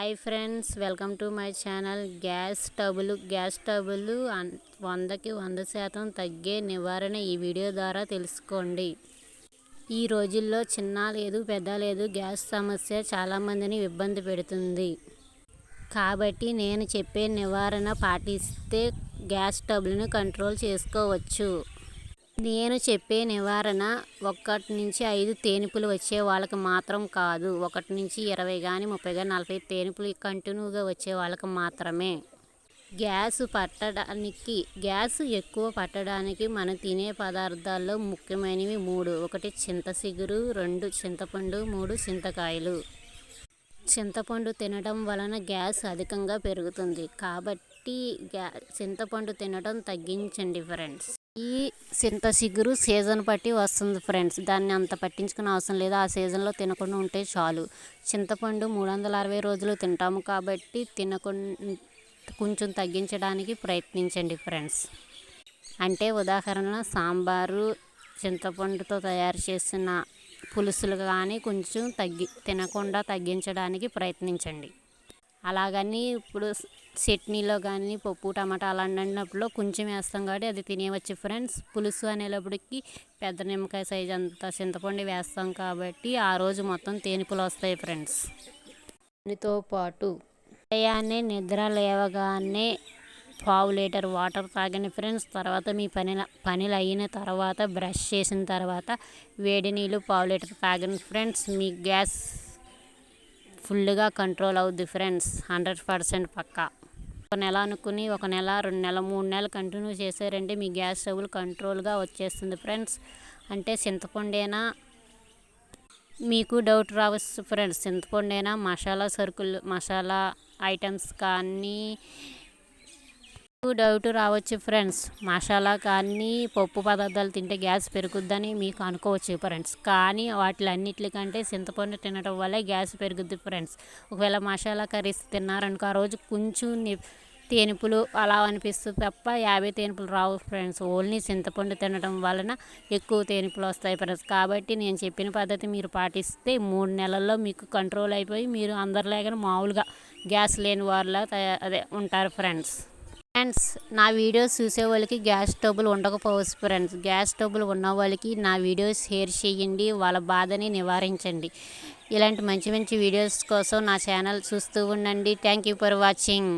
Hi friends, welcome to my channel. Gas స్టవ్లు 100కి 100% తగ్గే నివారణ ఈ వీడియో ద్వారా తెలుసుకోండి. ఈ రోజుల్లో చిన్న లేదు పెద్ద లేదు గ్యాస్ సమస్య చాలామందిని ఇబ్బంది పెడుతుంది. కాబట్టి నేను చెప్పే నివారణ పాటిస్తే గ్యాస్ స్టవ్లను కంట్రోల్ చేసుకోవచ్చు. నేను చెప్పే నివారణ 1 నుంచి 5 తేనిపులు వచ్చే వాళ్ళకి మాత్రం కాదు. 1 నుంచి 20 కానీ 30 కానీ 40 తేనిపులు కంటిన్యూగా వచ్చే వాళ్ళకి మాత్రమే. గ్యాస్ ఎక్కువ పట్టడానికి మనం తినే పదార్థాల్లో ముఖ్యమైనవి 3. 1 చింతచిగురు, 2 చింతపండు, 3 చింతకాయలు. చింతపండు తినడం వలన గ్యాస్ అధికంగా పెరుగుతుంది. కాబట్టి చింతపండు తినడం తగ్గించండి ఫ్రెండ్స్. ఈ చింతచిగురు సీజన్ బట్టి వస్తుంది ఫ్రెండ్స్. దాన్ని అంత పట్టించుకునే అవసరం లేదు. ఆ సీజన్లో తినకుండా ఉంటే చాలు. చింతపండు 360 రోజులు తింటాము కాబట్టి కొంచెం తగ్గించడానికి ప్రయత్నించండి ఫ్రెండ్స్. అంటే ఉదాహరణ సాంబారు, చింతపండుతో తయారు చేసిన పులుసులు కానీ కొంచెం తినకుండా తగ్గించడానికి ప్రయత్నించండి. అలాగని ఇప్పుడు చట్నీలో కానీ పప్పు టమాటా అలా వండినప్పుడు కొంచెం వేస్తాం కాబట్టి అది తినేవచ్చు ఫ్రెండ్స్. పులుసు అనేటప్పటికి పెద్ద నిమ్మకాయ సైజు అంత చింతపండు వేస్తాం కాబట్టి ఆ రోజు మొత్తం తేనిపులు వస్తాయి ఫ్రెండ్స్. దానితో పాటు ఉదయాన్నే నిద్ర లేవగానే 1/2 లీటర్ వాటర్ తాగండి ఫ్రెండ్స్. తర్వాత మీ పనులు అయిన తర్వాత బ్రష్ చేసిన తర్వాత వేడి నీళ్ళు 1/2 లీటర్ తాగండి ఫ్రెండ్స్. మీ గ్యాస్ ఫుల్గా కంట్రోల్ అవుద్ది ఫ్రెండ్స్. 100% పక్కా. 1 నెల అనుకుని 1 నెల 2 నెలలు 3 నెలలు కంటిన్యూ చేశారంటే మీ గ్యాస్ స్టవ్లు కంట్రోల్గా వచ్చేస్తుంది ఫ్రెండ్స్. అంటే చింతపండేనా మీకు డౌట్ రావచ్చు ఫ్రెండ్స్. చింతపండేనా మసాలా ఐటమ్స్ కానీ డౌట్ రావచ్చు ఫ్రెండ్స్. మసాలా కానీ పప్పు పదార్థాలు తింటే గ్యాస్ పెరుగుద్దని మీకు అనుకోవచ్చు ఫ్రెండ్స్. కానీ వాటిలన్నిటికంటే చింతపండు తినడం వల్లే గ్యాస్ పెరుగుద్ది ఫ్రెండ్స్. ఒకవేళ మసాలా కర్రీస్ తిన్నారనుకో ఆ రోజు కొంచెం తేనిపులు అలా అనిపిస్తుంది తప్ప 50 తేనిపులు రావు ఫ్రెండ్స్. ఓన్లీ చింతపండు తినడం వలన ఎక్కువ తేనిపులు వస్తాయి ఫ్రెండ్స్. కాబట్టి నేను చెప్పిన పద్ధతి మీరు పాటిస్తే 3 నెలల్లో మీకు కంట్రోల్ అయిపోయి మీరు అందరిలాగానే మామూలుగా గ్యాస్ లేని వాళ్ళ ఉంటారు ఫ్రెండ్స్. నా వీడియోస్ చూసే వాళ్ళకి గ్యాస్ స్టవ్లు ఉండకపోవచ్చు ఫ్రెండ్స్. గ్యాస్ స్టవ్లు ఉన్న వాళ్ళకి నా వీడియోస్ షేర్ చేయండి. వాళ్ళ బాధని నివారించండి. ఇలాంటి మంచి మంచి వీడియోస్ కోసం నా ఛానల్ చూస్తూ ఉండండి. Thank you for watching.